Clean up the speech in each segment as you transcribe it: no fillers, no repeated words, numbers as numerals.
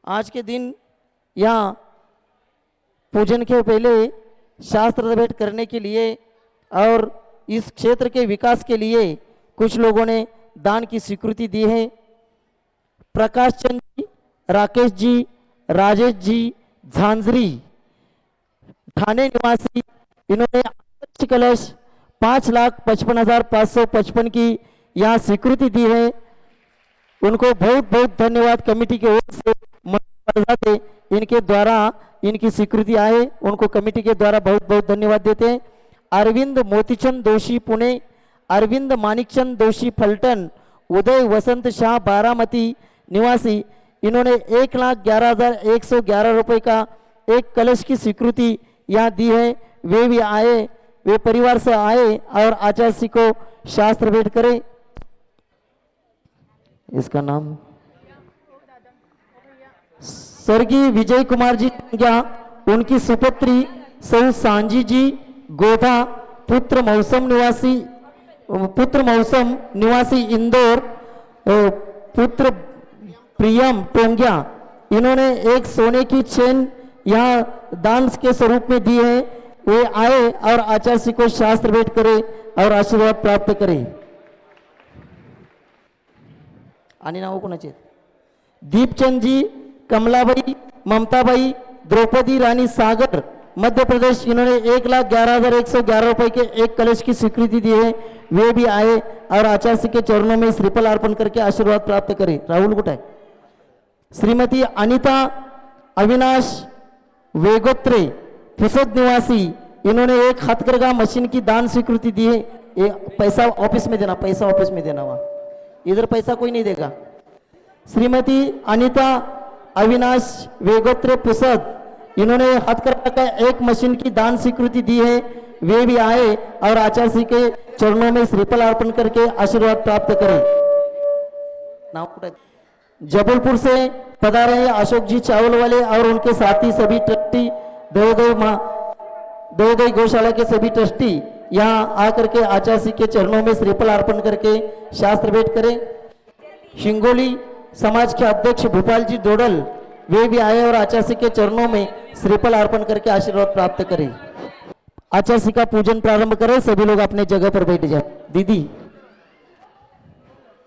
आज के दिन यहाँ पूजन के पहले शास्त्र भेंट करने के लिए और इस क्षेत्र के विकास के लिए कुछ लोगों ने दान की स्वीकृति दी है। प्रकाश चंद जी, राकेश जी, राजेश जी झांझरी ठाणे निवासी, इन्होंने आदर्श कलश 5,55,555 की यहाँ स्वीकृति दी है। उनको बहुत बहुत धन्यवाद कमेटी की ओर से जाते इनके द्वारा इनकी स्वीकृति आए, उनको कमेटी के द्वारा बहुत बहुत धन्यवाद देते हैं। अरविंद मोतीचंद दोषी पुणे, अरविंद मानिकचंद दोषी फलटन, उदय वसंत शाह बारामती निवासी, इन्होंने 1,11,111 रुपए का एक कलश की स्वीकृति यहाँ दी है। वे भी आए, वे परिवार से आए और आचार्य जी को शास्त्र भेंट करें। इसका नाम स्वर्गीय विजय कुमार जी क्या, उनकी सुपुत्री सौ सांजी जी गोधा, पुत्र मौसम निवासी इंदौर, पुत्र प्रियम टोंगिया, इन्होंने एक सोने की चेन यहाँ दान के स्वरूप में दी है। वे आए और आचार्य जी को शास्त्र भेंट करे और आशीर्वाद प्राप्त करे। आणि नाव कोणाचे? दीपचंद जी, कमलाबाई, ममताबाई, द्रौपदी रानी सागर मध्य प्रदेश, इन्होंने 1,11,111 रुपए के एक कलश की स्वीकृति दी है। वे भी आए और आचार्य जी के चरणों में श्रीफल अर्पण करके आशीर्वाद प्राप्त करें। राहुल गुटाय, श्रीमती अनिता अविनाश वेगोत्रे पुसद निवासी, इन्होंने एक हथकरघा मशीन की दान स्वीकृति दी है। ये पैसा ऑफिस में देना, पैसा ऑफिस में देना, वहां इधर पैसा कोई नहीं देगा। श्रीमती अनिता अविनाश वेगोत्रे पुसद, इन्होंने हथकरघा का एक मशीन की दान स्वीकृति दी है। वे भी आए और आचार्य जी के चरणों में श्रीफल अर्पण करके आशीर्वाद प्राप्त करें। जबलपुर से पधारे अशोक जी चावल वाले और उनके साथी सभी ट्रस्टी, देवदय गौशाला के सभी ट्रस्टी यहाँ आकर के आचार्य जी के चरणों में श्रीफल अर्पण करके शास्त्र भेंट करें। शिंगोली समाज के अध्यक्ष भूपाल जी डोडल, वे भी आए और आचार्य जी के चरणों में श्रीफल अर्पण करके आशीर्वाद प्राप्त करें। आचार्य जी का पूजन प्रारंभ करें, सभी लोग अपने जगह पर बैठ जाए। दीदी,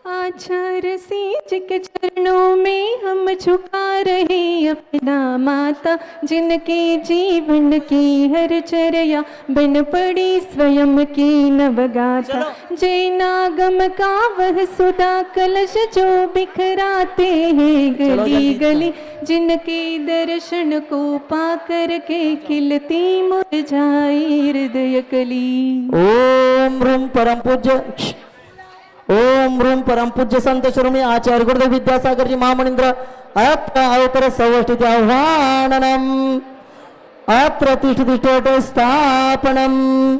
आचार्य जी के चरणों में हम झुका रहे अपना माता, जिनके जीवन की हर चर्या बन पड़ी स्वयं की नवगाथा। जय नागम का वह सुधा कलश जो बिखराते हैं गली गली, जिनके दर्शन को पाकर के खिलती मुरझाई हृदय कली। ओम रूम परम पूज्य, ओम रूम परम पूज्य संत शिरोमणी आचार्य गुरुदेव विद्यासागर जी महामनिंद्र अत्र अवतर सवष्टित आह्वाननम, अत्र तिष्ठतिष्ठोट स्थापनम,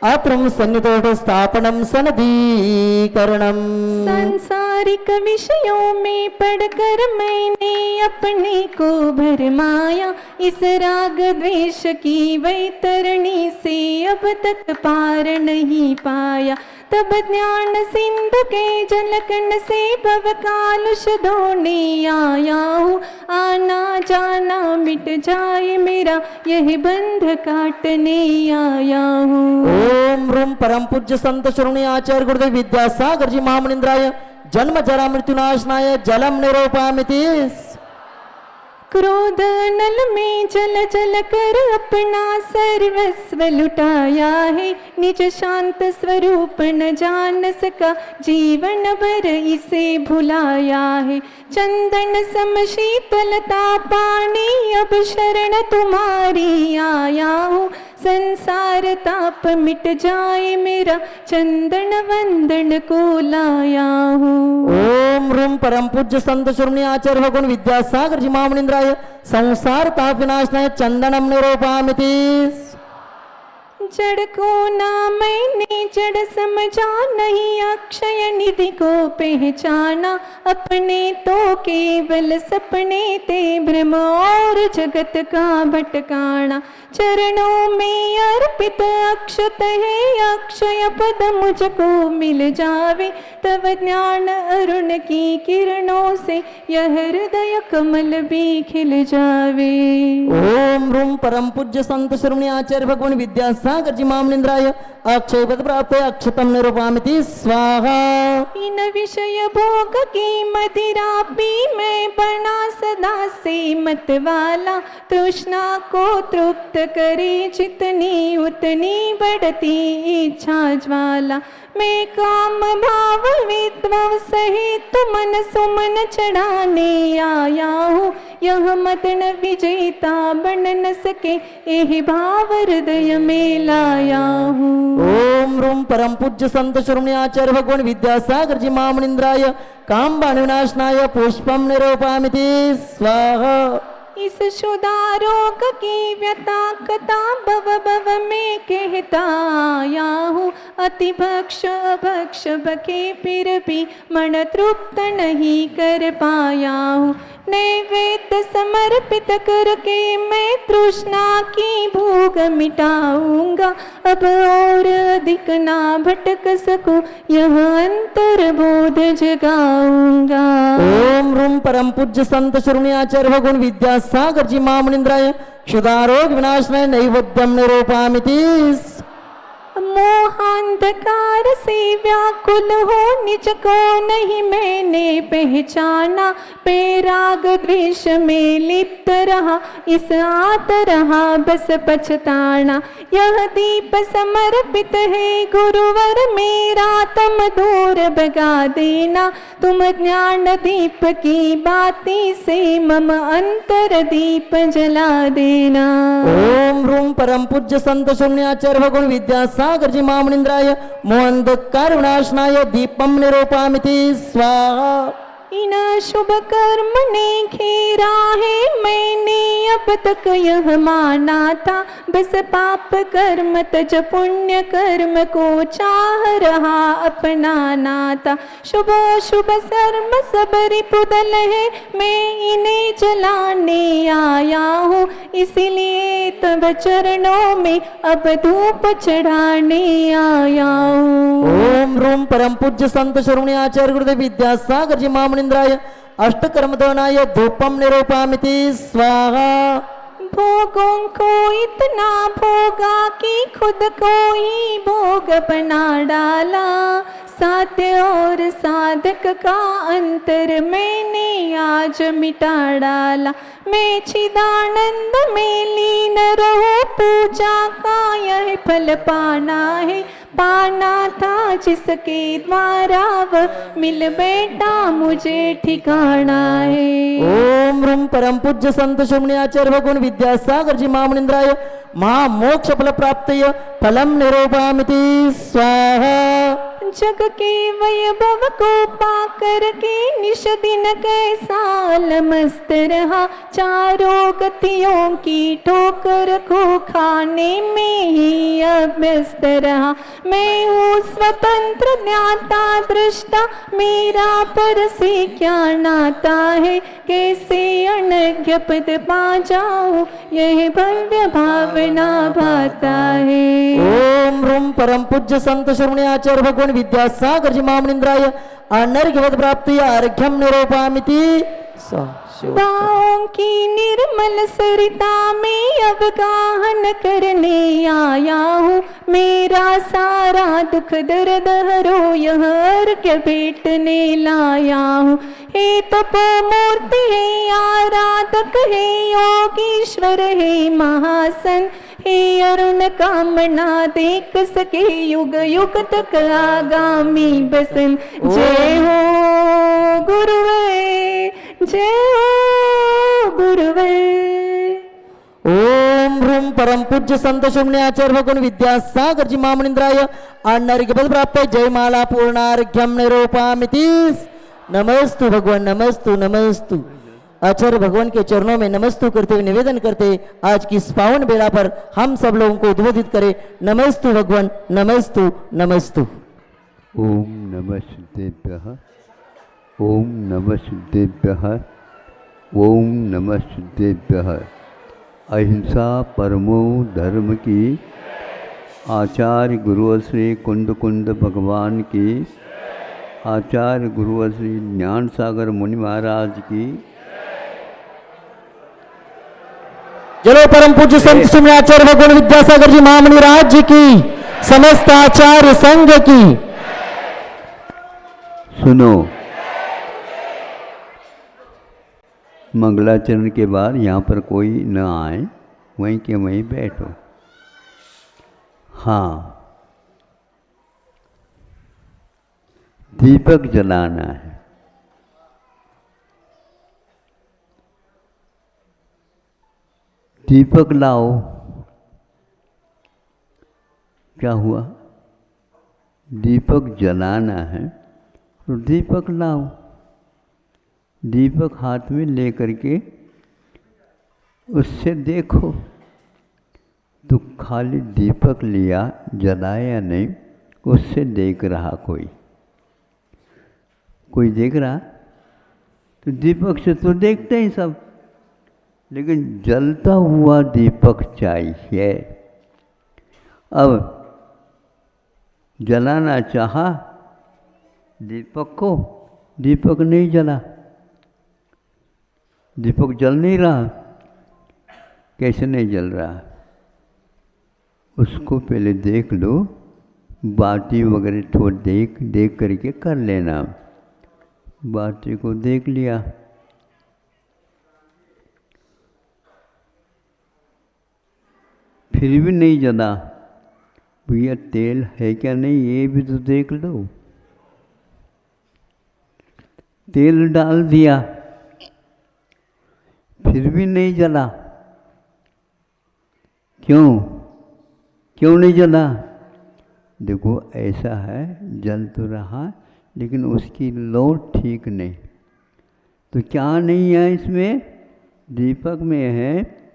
अत्रम सन्निधोट स्थापनम सनदीकरणम। सांसारिक विषयों में पढ़कर मैंने अपने को भरमाया, इस राग द्वेष की वैतरणी से अब तक पार नहीं पाया। तब ज्ञान सिंधु के जलकण से भव कालुष धोने आया हूँ, आना जाना मिट जाए मेरा यह बंध काटने आया हूँ। ओम रूम परम पूज्य संत शिरोमणी आचार्य गुरुदेव विद्यासागर जी महामनिंद्राय जन्म जरा मृत्युनाशनाय जलम निरूपयामिति। क्रोध नल में जल जल कर अपना सर्वस्व लुटाया है, निज शांत स्वरूप न जान सका जीवन भर इसे भुलाया है। चंदन सम शीतलता पानी अब शरण तुम्हारी आया हूँ, संसार ताप मिट जाए मेरा चंदन वंदन को लाया हूँ। ओम रूम परम पूज्य संत शिरोमणी आचार्य भगवान विद्यासागर जी महामनिंद्राय संसार ताप विनाशनाय चंदनम निरूपयामिति। जड़ को ना मैंने जड़ समझा, नहीं अक्षय निधि को पहचाना। अपने तो केवल सपने थे भ्रम और जगत का भटकाना। चरणों में अर्पित अक्षत है अक्षय पद मुझको मिल जावे। तब ज्ञान अरुण की किरणों से यह हृदय कमल भी खिल जावे। ओम रूम परम पूज्य संत श्रवणी आचार्य भगवान विद्यासागर जी महामनिंद्राय अक्षय पद प्राप्त अक्षतम निरूपामिति स्वाहा। इन विषय भोग की मदिरा पी मैं बना सदा से मत वाला। तृष्णा को तृप्त करे जितनी उतनी बढ़ती इच्छा ज्वाला। मैं काम भाव विद्वव सहित मन सुमन चढ़ाने आया हूँ। यह मदन विजेता बन न सके यही भाव हृदय में लाया हूँ। ओम रूम परम पूज्य संत श्रवणी आचार्य भगवान विद्यासागर जी महामनिंद्राय कामबाण विनाशनाय पुष्पम निरूपामिति स्वाहा। इस शुदा रोग की व्यथा कथा भव भव में कहता आया हूँ। अति भक्ष भक्ष बके फिर भी मन तृप्त नहीं कर पाया हूँ। नैवेद्य समर्पित करके मैं तृष्णा की भूख मिटाऊंगा। अब और अधिक ना भटक सकूं यह अंतर बोध जगाऊंगा। ओम रूम परम पूज्य संत श्रवणी आचार्य भगवान विद्यासागर जी महामनिंद्राय क्षुधारोग विनाशनाय नैवेद्यम निरूपामिति। मोहांधकार से व्याकुल हो निज को नहीं मैंने पहचाना। पैराग द्वेष में लिप्त रहा इस आत रहा बस पछताना। यह दीप समर्पित है गुरुवर मेरा तुम दूर भगा देना। तुम ज्ञान दीप की बाती से मम अंतर दीप जला देना। ओम रूम परम पूज्य संत श्रवणी आचार्य भगवान विद्यासागर जी महामनिंद्राय मोहंधकार विनाशनाय दीपम निरूपामिति स्वाहा। इन शुभ कर्म ने घेरा है मैंने अब तक यह माना था। बस पाप कर्म तज पुण्य कर्म को चाह रहा अपनाना था। शुभ शुभ सर्म सब रिपुदल है मैं इन्हें जलाने आया हूँ। इसलिए तब चरणों में अब धूप चढ़ाने आया हूँ। ओम रूम परम पूज्य संत श्रवणी आचार्य गुरुदेव विद्यासागर जी महामनिंद्राय अष्टकर्मदवनाय धूपम निरूपामिति स्वाहा। भोगों को इतना भोगा कि खुद को ही भोग बना डाला। साध्य और साधक का अंतर मैंने आज मिटा डाला। मैं चिदानंद में लीन रहो पूजा का यह फल पाना है। पाना था जिसके द्वारा वह मिल बैठा मुझे ठिकाना है। ओम रूम परम पूज्य संत श्रवणी आचार्य भगवान विद्यासागर जी महामनिंद्राय महामोक्ष फल प्राप्तय फलम निरूपामिति स्वाहा। जग के वैभव को पाकर के निश दिन कैसा मस्त रहा। चारों गतियों की ठोकर को खाने में ही अभ्यस्त रहा। मैं हूँ स्वतंत्र ज्ञाता दृष्टा मेरा पर से क्या नाता है। कैसे अनज्ञ पद पा जाऊं यह भव्य भावना भाता है। ओम रूम परम पूज्य संत श्रवणी आचार्य भगवान विद्यासागर जी महामनिंद्राय अनर्घ्यवद प्राप्ति अर्घ्यम निरूपामिति दाओं की निर्मल सरिता में अब गाहन करने आया हूँ। मेरा सारा दुख दर्द हरो यह अर्घ्य भेटने लाया हूँ। हे तपो मूर्ति है आराधक है योगीश्वर है महासन। हे अरुण कामना देख सके युग युग तक आगामी बसन। जय हो गुरुवे जय हो गुरुवे। ओम रूम परम पूज्य संत श्रवणी आचार्य भगवान विद्यासागर जी महामनिंद्राय अनर्घ्यवद प्राप्त जयमाला पूर्णार्घ्यम निरूपामिति। नमस्तु भगवान नमस्तु नमस्तु। आचार्य भगवान के चरणों में नमस्तु करते हुए निवेदन करते आज की इस पावन बेला पर हम सब लोगों को उद्बोधित करें। नमस्तु भगवान, नमस्तु नमस्तु। ओम नमः सिद्धेभ्यः, ओम नमः सिद्धेभ्यः, ओम नमः सिद्धेभ्यः। अहिंसा परमो धर्म की आचार्य गुरु श्री कुंद कुंद भगवान की, आचार्य गुरु श्री ज्ञान सागर मुनि महाराज की। चलो परम पूज्य संत श्री आचार्य भगवान विद्यासागर जी महामुनि राज्य की, समस्त आचार्य संघ की। सुनो, मंगलाचरण के बाद यहाँ पर कोई न आए, वहीं के वहीं बैठो। हाँ, दीपक जलाना है। दीपक लाओ। क्या हुआ? दीपक जलाना है तो दीपक लाओ। दीपक हाथ में लेकर के उससे देखो तो खाली दीपक लिया, जलाया नहीं, उससे देख रहा कोई देख रहा तो दीपक से तो देखते ही सब, लेकिन जलता हुआ दीपक चाहिए। अब जलाना चाहा दीपक को, दीपक नहीं जला, दीपक जल नहीं रहा। कैसे नहीं जल रहा? उसको पहले देख लो, बाती वगैरह थोड़ा देख करके कर लेना। बाती को देख लिया, फिर भी नहीं जला, भैया तेल है क्या नहीं ये भी तो देख लो। तेल डाल दिया, फिर भी नहीं जला। क्यों नहीं जला? देखो ऐसा है, जल तो रहा लेकिन उसकी लो ठीक नहीं। तो क्या नहीं है इसमें? दीपक में है,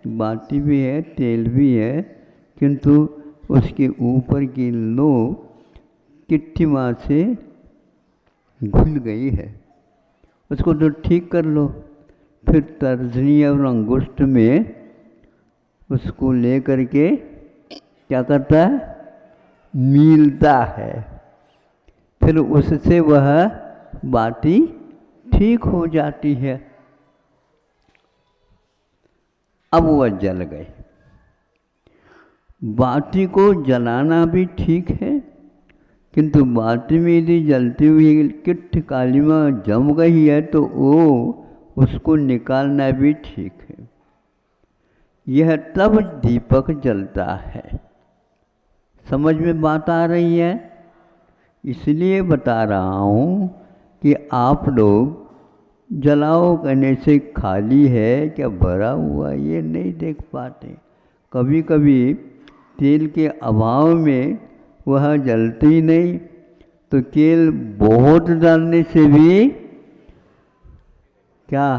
बाती भी है, तेल भी है, किंतु उसके ऊपर की लो किट्टी मार से घुल गई है। उसको तो ठीक कर लो। फिर तर्जनी और अंगुष्ठ में उसको ले करके क्या करता है? मीलता है। फिर उससे वह बाती ठीक हो जाती है। अब वह जल गई। बाती को जलाना भी ठीक है, किंतु बाती में यदि जलती हुई किट्ठ कालीमा जम गई है तो वो उसको निकालना भी ठीक है। यह तब दीपक जलता है। समझ में बात आ रही है? इसलिए बता रहा हूँ कि आप लोग जलाओ कहने से खाली है क्या भरा हुआ ये नहीं देख पाते। कभी कभी तेल के अभाव में वह जलती नहीं, तो तेल बहुत डालने से भी क्या,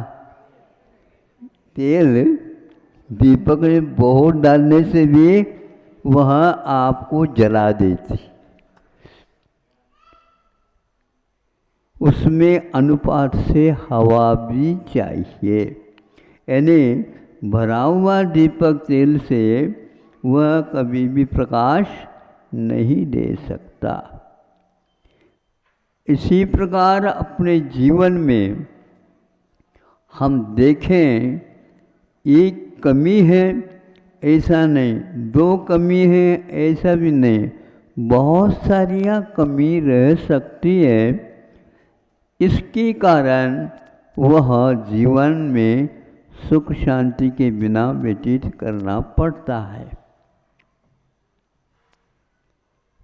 तेल दीपक में बहुत डालने से भी वह आपको जला देती। उसमें अनुपात से हवा भी चाहिए, यानी भरा हुआ दीपक तेल से वह कभी भी प्रकाश नहीं दे सकता। इसी प्रकार अपने जीवन में हम देखें, एक कमी है ऐसा नहीं, दो कमी है ऐसा भी नहीं, बहुत सारियाँ कमी रह सकती है। इसके कारण वह जीवन में सुख शांति के बिना व्यतीत करना पड़ता है।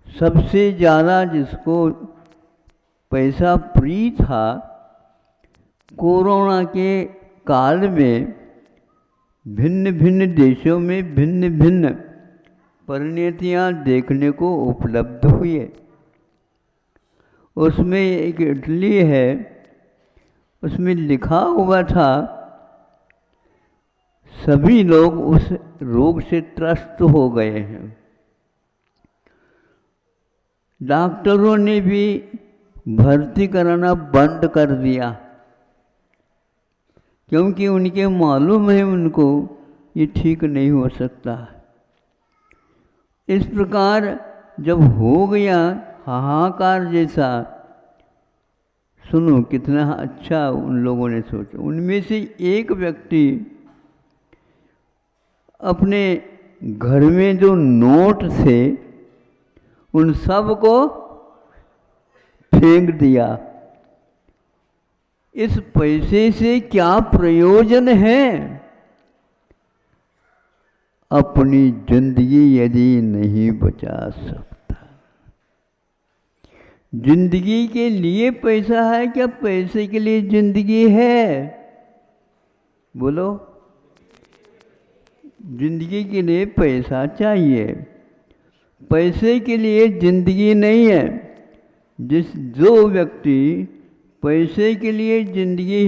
सबसे ज़्यादा जिसको पैसा फ्री था, कोरोना के काल में भिन्न भिन्न देशों में भिन्न भिन्न परिणतियाँ देखने को उपलब्ध हुई है। उसमें एक इटली है, उसमें लिखा हुआ था सभी लोग उस रोग से त्रस्त हो गए हैं। डॉक्टरों ने भी भर्ती कराना बंद कर दिया, क्योंकि उनके मालूम है उनको ये ठीक नहीं हो सकता। इस प्रकार जब हो गया हाहाकार जैसा, सुनो कितना अच्छा उन लोगों ने सोचा। उनमें से एक व्यक्ति अपने घर में जो नोट थे उन सब को फेंक दिया। इस पैसे से क्या प्रयोजन है? अपनी जिंदगी यदि नहीं बचा सकता। जिंदगी के लिए पैसा है क्या पैसे के लिए जिंदगी है? बोलो। जिंदगी के लिए पैसा चाहिए, पैसे के लिए जिंदगी नहीं है। जो व्यक्ति पैसे के लिए जिंदगी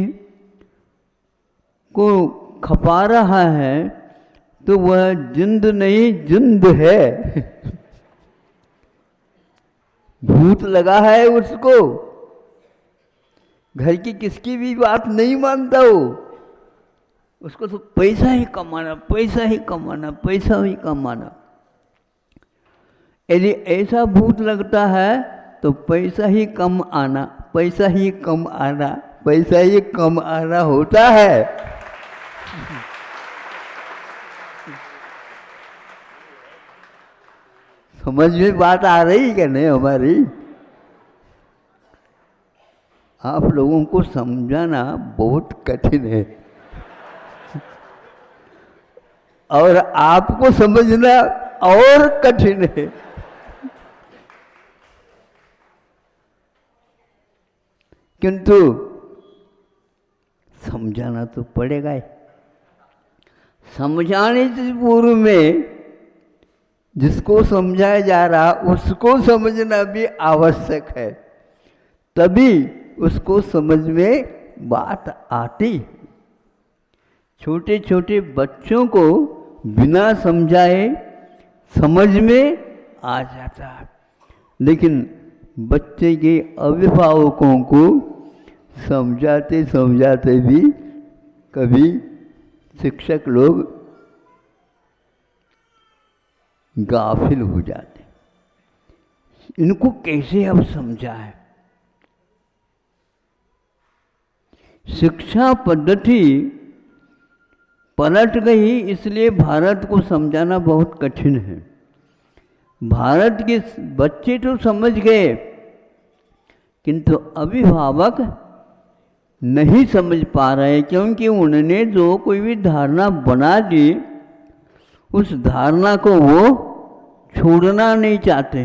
को खपा रहा है तो वह जिंद नहीं जिंद है। भूत लगा है उसको, घर की किसकी भी बात नहीं मानता वो। उसको तो पैसा ही कमाना, पैसा ही कमाना, पैसा ही कमाना। यदि ऐसा भूत लगता है तो पैसा ही कम आना, पैसा ही कम आना, पैसा ही कम आना होता है। समझ में बात आ रही क्या नहीं हमारी? आप लोगों को समझाना बहुत कठिन है और आपको समझना और कठिन है। किंतु समझाना तो पड़ेगा ही। समझाने से पूर्व में जिसको समझाया जा रहा उसको समझना भी आवश्यक है, तभी उसको समझ में बात आती। छोटे छोटे बच्चों को बिना समझाए समझ में आ जाता है, लेकिन बच्चे के अभिभावकों को समझाते समझाते भी कभी शिक्षक लोग गाफिल हो जाते। इनको कैसे अब समझाएं? शिक्षा पद्धति पलट गई, इसलिए भारत को समझाना बहुत कठिन है। भारत के बच्चे तो समझ गए, किंतु अभिभावक नहीं समझ पा रहे, क्योंकि उन्होंने जो कोई भी धारणा बना दी उस धारणा को वो छोड़ना नहीं चाहते।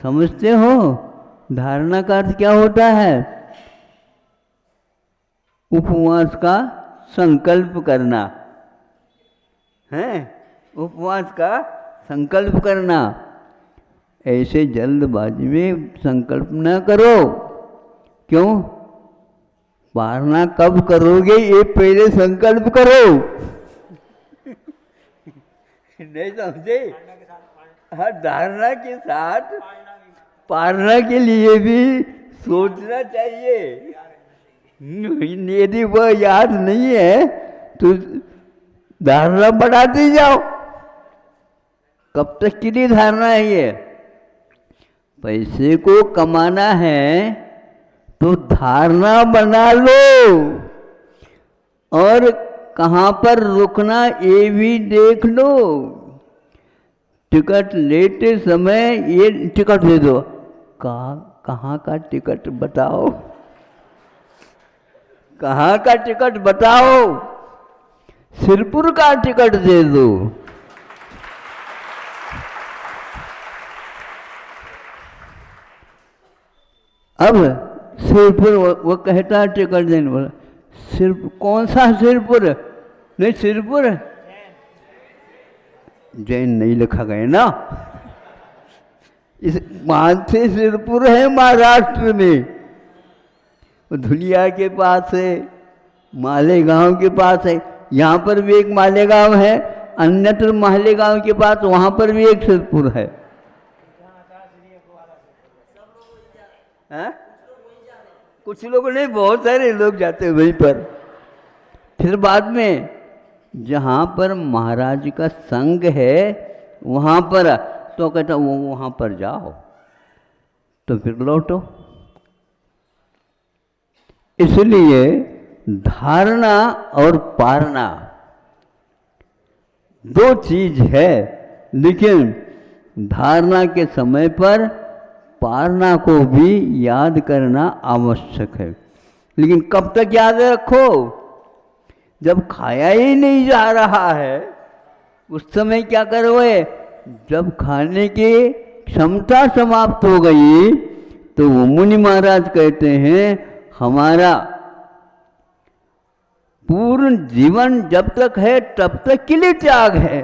समझते हो? धारणा का अर्थ क्या होता है? उपवास का संकल्प करना है, उपवास का संकल्प करना। ऐसे जल्दबाजी में संकल्प न करो। क्यों? पारना कब करोगे ये पहले संकल्प करो। नहीं समझे? हाँ, धारणा के साथ पारना के लिए भी सोचना चाहिए। यदि वह याद नहीं है तो धारणा बढ़ाते जाओ। कब तक के लिए धारणा है ये? पैसे को कमाना है तो धारणा बना लो, और कहाँ पर रुकना ये भी देख लो। टिकट लेते समय ये टिकट दे दो, कहाँ का टिकट बताओ, कहाँ का टिकट बताओ? सिरपुर का टिकट दे दो। अब सिरपुर वो कहता है टिकट देने वाला, सिर्फ कौन सा सिरपुर? नहीं, सिरपुर जैन नहीं लिखा गया ना। इस मानसे सिरपुर है महाराष्ट्र में, धुलिया के पास है, मालेगांव के पास है। यहाँ पर भी एक मालेगांव है, अन्यत्र मालेगांव के पास वहाँ पर भी एक सिद्धपुर है। हैं? कुछ लोग नहीं, बहुत सारे लोग जाते हैं वहीं पर। फिर बाद में जहाँ पर महाराज का संग है वहाँ पर तो कहता वो वहाँ पर जाओ, तो फिर लौटो। इसलिए धारणा और पारना दो चीज है, लेकिन धारणा के समय पर पारना को भी याद करना आवश्यक है। लेकिन कब तक याद रखो? जब खाया ही नहीं जा रहा है उस समय क्या करोगे? जब खाने की क्षमता समाप्त हो गई तो वो मुनि महाराज कहते हैं हमारा पूर्ण जीवन जब तक है तब तक के लिए त्याग है।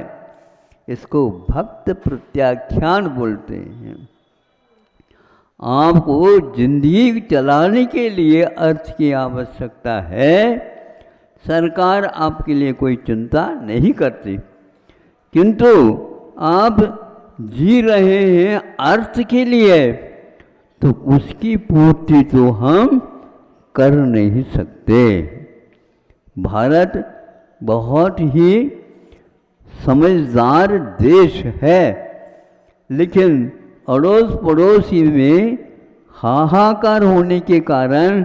इसको भक्त प्रत्याख्यान बोलते हैं। आपको जिंदगी चलाने के लिए अर्थ की आवश्यकता है। सरकार आपके लिए कोई चिंता नहीं करती, किंतु आप जी रहे हैं अर्थ के लिए, तो उसकी पूर्ति तो हम कर नहीं सकते। भारत बहुत ही समझदार देश है, लेकिन अड़ोस पड़ोसी में हाहाकार होने के कारण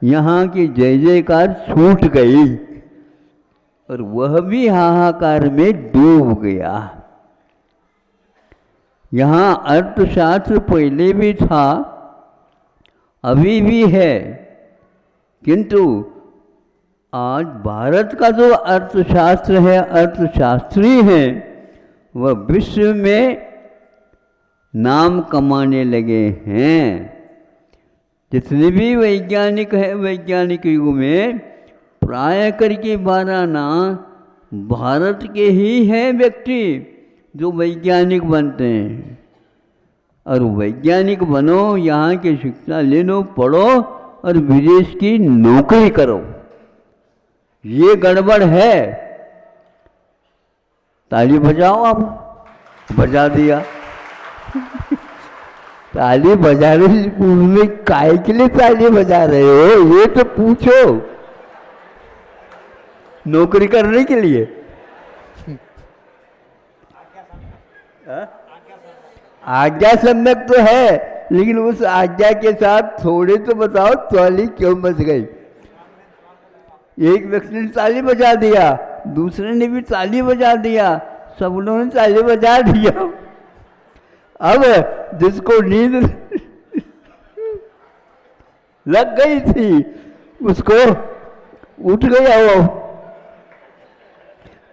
यहाँ की जय जयकार छूट गई और वह भी हाहाकार में डूब गया। यहाँ अर्थशास्त्र पहले भी था, अभी भी है, किंतु आज भारत का जो अर्थशास्त्र है, अर्थशास्त्री है, वह विश्व में नाम कमाने लगे हैं। जितने भी वैज्ञानिक हैं, वैज्ञानिक युग में प्राय करके 12 नाम भारत के ही हैं व्यक्ति जो वैज्ञानिक बनते हैं। और वैज्ञानिक बनो, यहाँ की शिक्षा ले लो, पढ़ो और विदेश की नौकरी करो। ये गड़बड़ है। ताली बजाओ, आप बजा दिया। ताली बजाने में काय के लिए ताली बजा रहे हो, ये तो पूछो। नौकरी करने के लिए? आज्ञा सम्यक तो है, लेकिन उस आज्ञा के साथ थोड़े तो बताओ ताली क्यों बज गई? एक व्यक्ति ने ताली बजा दिया, दूसरे ने भी ताली बजा दिया, सब लोगों ने ताली बजा दिया। अब जिसको नींद लग गई थी उसको उठ गया वो।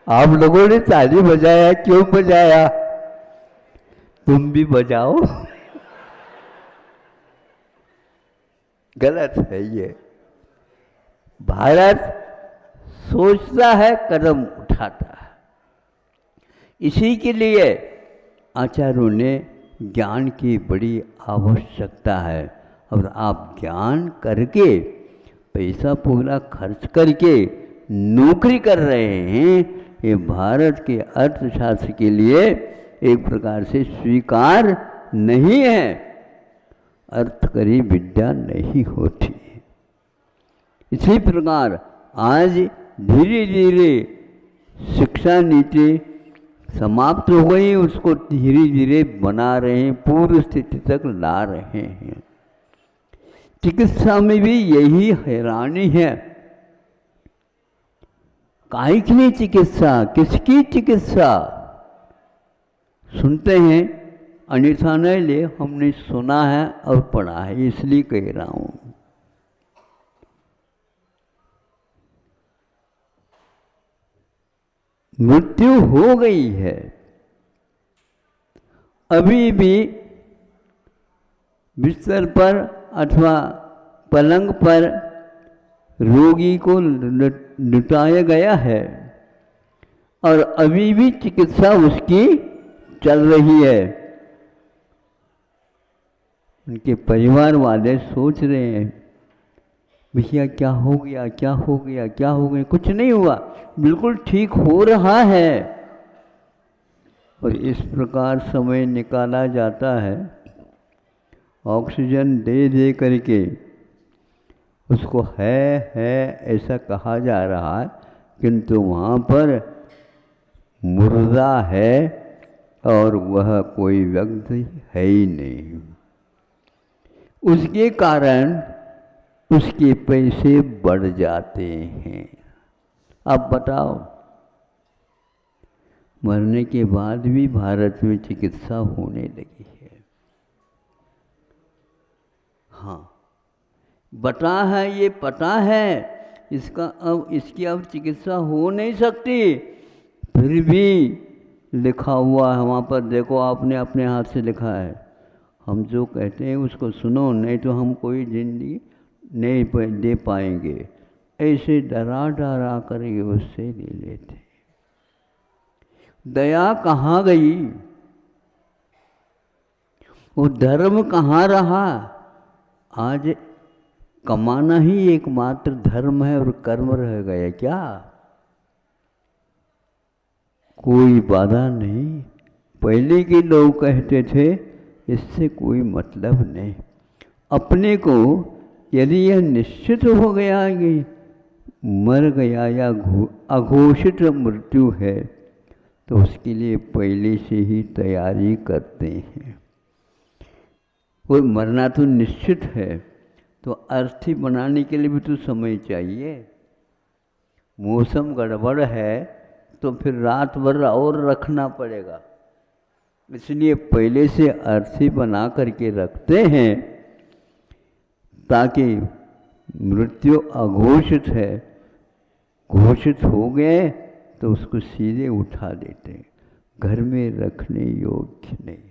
आप लोगों ने ताली बजाया, क्यों बजाया? तुम भी बजाओ। गलत है ये। भारत सोचता है, कदम उठाता है। इसी के लिए आचार्यों ने ज्ञान की बड़ी आवश्यकता है। और आप ज्ञान करके, पैसा पूरा खर्च करके नौकरी कर रहे हैं, ये भारत के अर्थशास्त्र के लिए एक प्रकार से स्वीकार नहीं है। अर्थ करी विद्या नहीं होती। इसी प्रकार आज धीरे धीरे शिक्षा नीति समाप्त हो गई, उसको धीरे धीरे बना रहे हैं, पूर्व स्थिति तक ला रहे हैं। चिकित्सा में भी यही हैरानी है। काहे के लिए चिकित्सा? किसकी चिकित्सा? सुनते हैं, अन्यथा नहीं ले, हमने सुना है और पढ़ा है, इसलिए कह रहा हूँ। मृत्यु हो गई है, अभी भी बिस्तर पर अथवा पलंग पर रोगी को लुटाया गया है और अभी भी चिकित्सा उसकी चल रही है। उनके परिवार वाले सोच रहे हैं भैया क्या हो गया, क्या हो गया, क्या हो गया? कुछ नहीं हुआ, बिल्कुल ठीक हो रहा है। और इस प्रकार समय निकाला जाता है, ऑक्सीजन दे दे करके उसको है ऐसा कहा जा रहा है, किंतु वहाँ पर मुर्दा है और वह कोई व्यक्ति है ही नहीं। उसके कारण उसके पैसे बढ़ जाते हैं। अब बताओ, मरने के बाद भी भारत में चिकित्सा होने लगी है। हाँ, बता है, ये पता है इसकी अब चिकित्सा हो नहीं सकती, फिर भी लिखा हुआ है वहाँ पर। देखो, आपने अपने हाथ से लिखा है। हम जो कहते हैं उसको सुनो, नहीं तो हम कोई जिंदगी नहीं दे पाएंगे। ऐसे डरा डरा कर ये उससे ले लेते। दया कहाँ गई? वो धर्म कहाँ रहा? आज कमाना ही एकमात्र धर्म है और कर्म रह गया क्या? कोई बाधा नहीं। पहले के लोग कहते थे इससे कोई मतलब नहीं। अपने को यदि यह निश्चित हो गया कि मर गया या अघोषित मृत्यु है, तो उसके लिए पहले से ही तैयारी करते हैं। कोई मरना तो निश्चित है, तो अर्थी बनाने के लिए भी तो समय चाहिए। मौसम गड़बड़ है तो फिर रात भर और रखना पड़ेगा, इसलिए पहले से अर्थी बना करके रखते हैं ताकि मृत्यु अघोषित है, घोषित हो गए तो उसको सीधे उठा देते हैं, घर में रखने योग्य नहीं।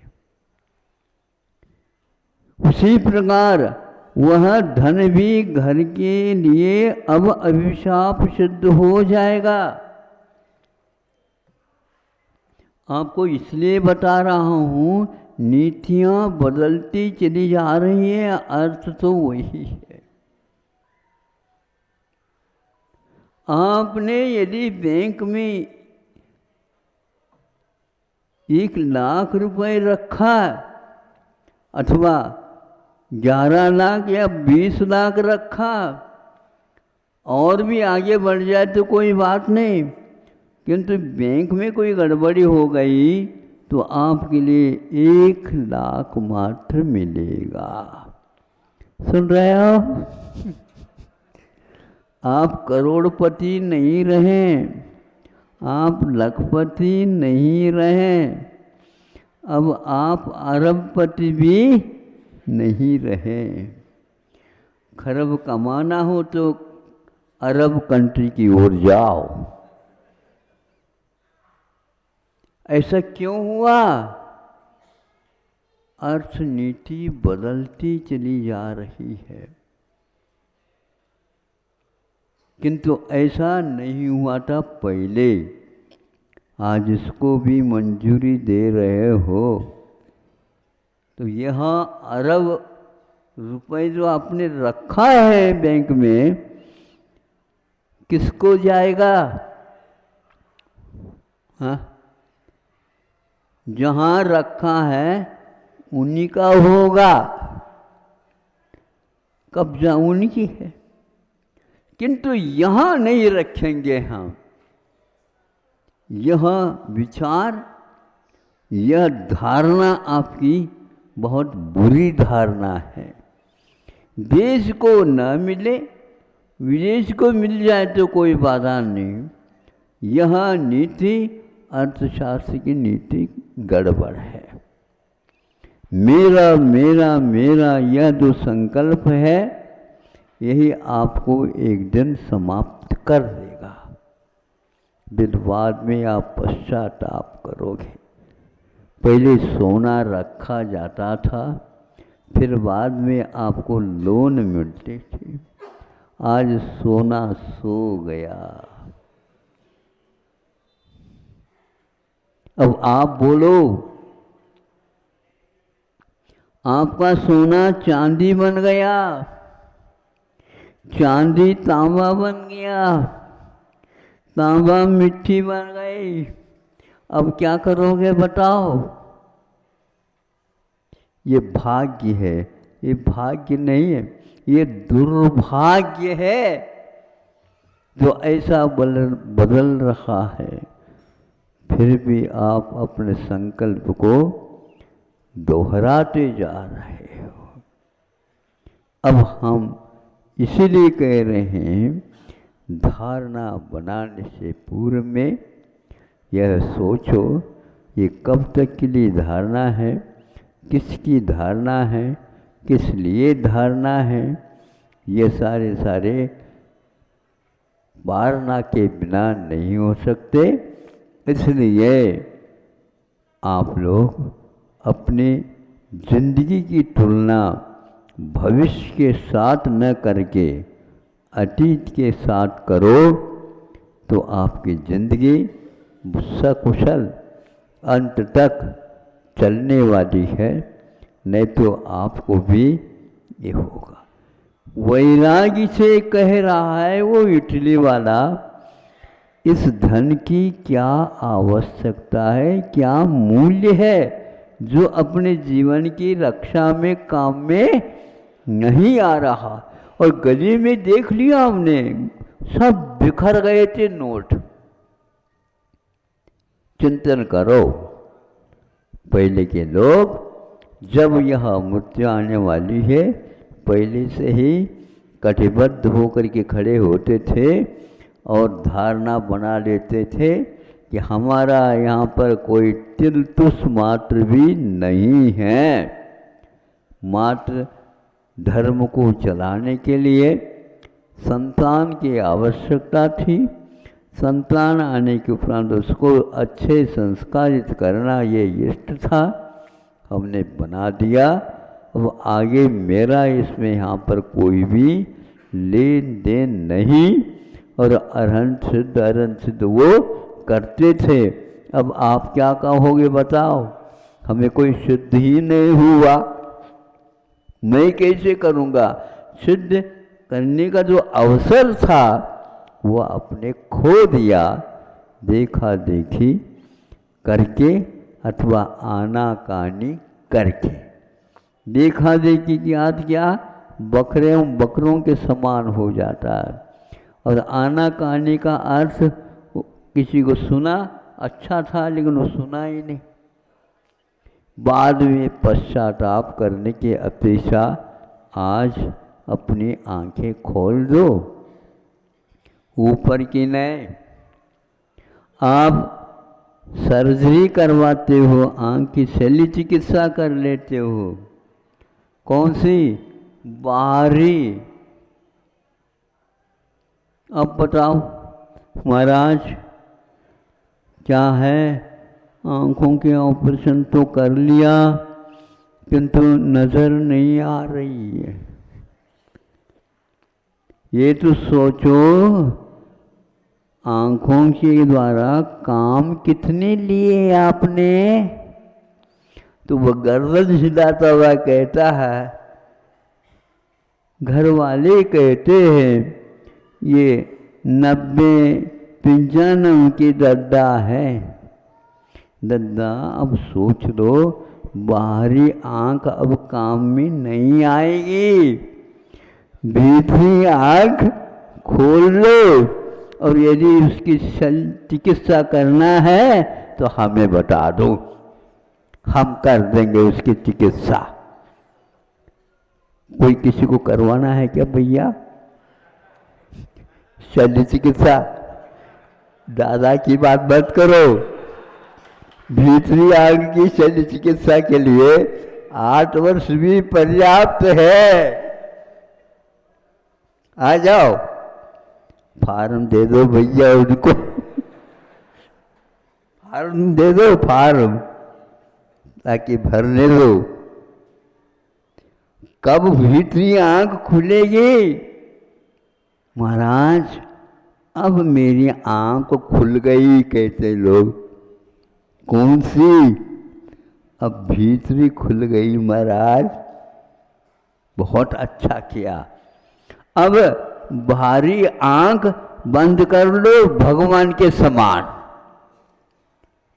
उसी प्रकार वह धन भी घर के लिए अब अभिशाप सिद्ध हो जाएगा। आपको इसलिए बता रहा हूँ, नीतियाँ बदलती चली जा रही हैं, अर्थ तो वही है। आपने यदि बैंक में 1 लाख रुपए रखा अथवा 11 लाख या 20 लाख रखा, और भी आगे बढ़ जाए तो कोई बात नहीं, किंतु बैंक में कोई गड़बड़ी हो गई तो आपके लिए 1 लाख मात्र मिलेगा। सुन रहे हो? आप करोड़पति नहीं रहे, आप लखपति नहीं रहे, अब आप अरबपति भी नहीं रहे। खरब कमाना हो तो अरब कंट्री की ओर जाओ। ऐसा क्यों हुआ? अर्थनीति बदलती चली जा रही है, किंतु ऐसा नहीं हुआ था पहले। आज इसको भी मंजूरी दे रहे हो तो यहाँ अरब रुपए जो आपने रखा है बैंक में, किसको जाएगा? हाँ, जहाँ रखा है उन्हीं का होगा, कब्जा उनकी है। किंतु यहाँ नहीं रखेंगे हम। यह विचार, यह धारणा आपकी बहुत बुरी धारणा है। देश को न मिले, विदेश को मिल जाए तो कोई बाधा नहीं। यह नीति, अर्थशास्त्र की नीति गड़बड़ है। मेरा मेरा मेरा यह जो संकल्प है, यही आपको एक दिन समाप्त कर देगा। फिर बाद में आप पश्चाताप करोगे। पहले सोना रखा जाता था, फिर बाद में आपको लोन मिलते थे। आज सोना सो गया। अब आप बोलो, आपका सोना चांदी बन गया। चांदी तांबा बन गया, तांबा मिट्टी बन गई। अब क्या करोगे बताओ? ये भाग्य है, ये भाग्य नहीं है, ये दुर्भाग्य है जो ऐसा बदल रहा है। फिर भी आप अपने संकल्प को दोहराते जा रहे हो। अब हम इसीलिए कह रहे हैं, धारणा बनाने से पूर्व में यह सोचो ये कब तक के लिए धारणा है, किसकी धारणा है, किस लिए धारणा है। ये सारे वारणा के बिना नहीं हो सकते। इसलिए आप लोग अपनी जिंदगी की तुलना भविष्य के साथ न करके अतीत के साथ करो तो आपकी जिंदगी सकुशल अंत तक चलने वाली है, नहीं तो आपको भी ये होगा। वैरागी से कह रहा है वो इटली वाला, इस धन की क्या आवश्यकता है, क्या मूल्य है जो अपने जीवन की रक्षा में काम में नहीं आ रहा। और गली में देख लिया हमने, सब बिखर गए थे नोट। चिंतन करो, पहले के लोग जब यह मृत्यु आने वाली है पहले से ही कटिबद्ध होकर के खड़े होते थे और धारणा बना लेते थे कि हमारा यहाँ पर कोई तिलतुस मात्र भी नहीं है। मात्र धर्म को चलाने के लिए संतान की आवश्यकता थी। संतान आने के उपरांत उसको अच्छे संस्कारित करना ये इष्ट था, हमने बना दिया। अब आगे मेरा इसमें यहाँ पर कोई भी लेन देन नहीं। और अरहंत सिद्ध वो करते थे। अब आप क्या कहोगे बताओ? हमें कोई सिद्ध ही नहीं हुआ, मैं कैसे करूँगा? सिद्ध करने का जो अवसर था वो आपने खो दिया, देखा देखी करके अथवा आनाकानी करके। देखा देखी की आज क्या बकरों के समान हो जाता है। और आनाकानी का अर्थ किसी को सुना अच्छा था लेकिन वो सुना ही नहीं, बाद में पश्चाताप करने की अपेक्षा आज अपनी आंखें खोल दो, ऊपर की नहीं। आप सर्जरी करवाते हो, आंख की शल्य चिकित्सा कर लेते हो, कौन सी? बाहरी। अब बताओ महाराज क्या है, आँखों के ऑपरेशन तो कर लिया किंतु नज़र नहीं आ रही है। ये तो सोचो आँखों के द्वारा काम कितने लिए आपने। तो वो गर्दन हिलाता हुआ कहता है, घर वाले कहते हैं ये 90-95 की दद्दा है। दद्दा अब सोच लो, बाहरी आंख अब काम में नहीं आएगी, भीतरी आंख खोल लो। और यदि उसकी चिकित्सा करना है तो हमें बता दो, हम कर देंगे उसकी चिकित्सा। कोई किसी को करवाना है क्या भैया शल्य चिकित्सा? दादा की बात मत करो। भीतरी आंख की शल्य चिकित्सा के लिए 8 वर्ष भी पर्याप्त है। आ जाओ, फार्म दे दो भैया उनको, फार्म दे दो, फार्म ताकि भरने दो। कब भीतरी आंख खुलेगी? महाराज अब मेरी आंख खुल गई कहते लोग। कौन सी? अब भीतरी खुल गई महाराज, बहुत अच्छा किया। अब बाहरी आंख बंद कर लो भगवान के समान।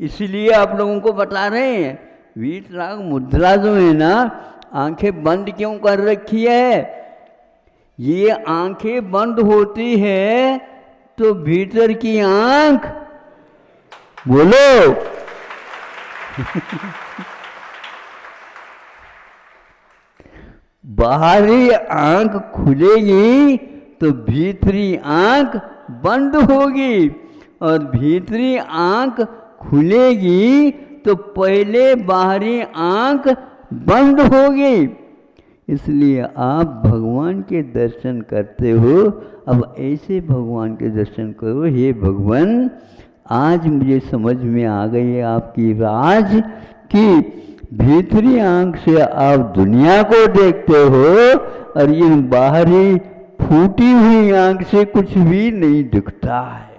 इसलिए आप लोगों को बता रहे हैं वीतराग मुद्रा जो है ना, आंखें बंद क्यों कर रखी है? ये आंखें बंद होती है तो भीतर की आंख बोलो बाहरी आंख खुलेगी तो भीतरी आंख बंद होगी, और भीतरी आंख खुलेगी तो पहले बाहरी आंख बंद होगी। इसलिए आप भगवान के दर्शन करते हो। अब ऐसे भगवान के दर्शन करो, हे भगवान आज मुझे समझ में आ गई है आपकी राज कि भीतरी आंख से आप दुनिया को देखते हो और ये बाहरी फूटी हुई आंख से कुछ भी नहीं दिखता है।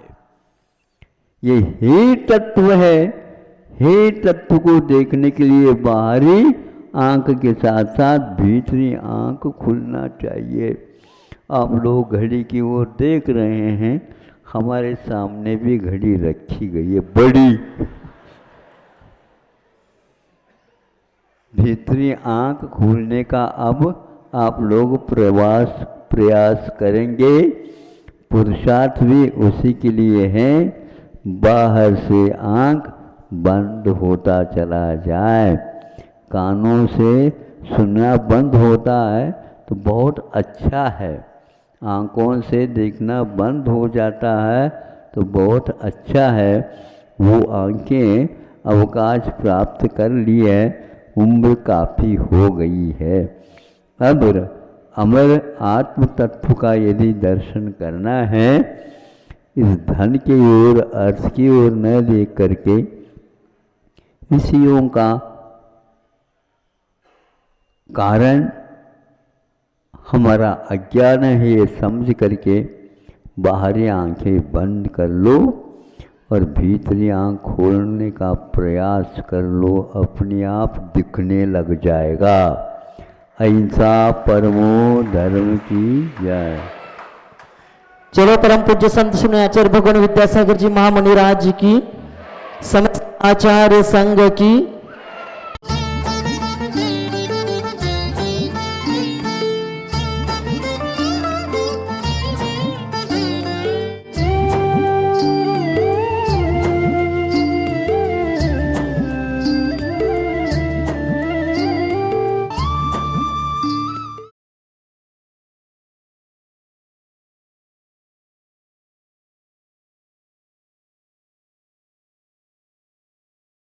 ये हे तत्व है। हे तत्व को देखने के लिए बाहरी आंख के साथ साथ भीतरी आंख खुलना चाहिए। आप लोग घड़ी की ओर देख रहे हैं, हमारे सामने भी घड़ी रखी गई है बड़ी। भीतरी आंख खोलने का अब आप लोग प्रयास करेंगे। पुरुषार्थ भी उसी के लिए है, बाहर से आंख बंद होता चला जाए। कानों से सुनना बंद होता है तो बहुत अच्छा है, आंखों से देखना बंद हो जाता है तो बहुत अच्छा है। वो आंखें अवकाश प्राप्त कर ली है, उम्र काफ़ी हो गई है। अब अमर आत्म तत्व का यदि दर्शन करना है, इस धन की ओर अर्थ की ओर न देख करके विषयों का कारण हमारा अज्ञान है ये समझ करके बाहरी आंखें बंद कर लो और भीतरी आंख खोलने का प्रयास कर लो, अपने आप दिखने लग जाएगा। अहिंसा परमो धर्म की जय। चलो परम पूज्य संत श्री आचार्य भगवान विद्यासागर जी महामुनि राज की, समस्त आचार्य संघ की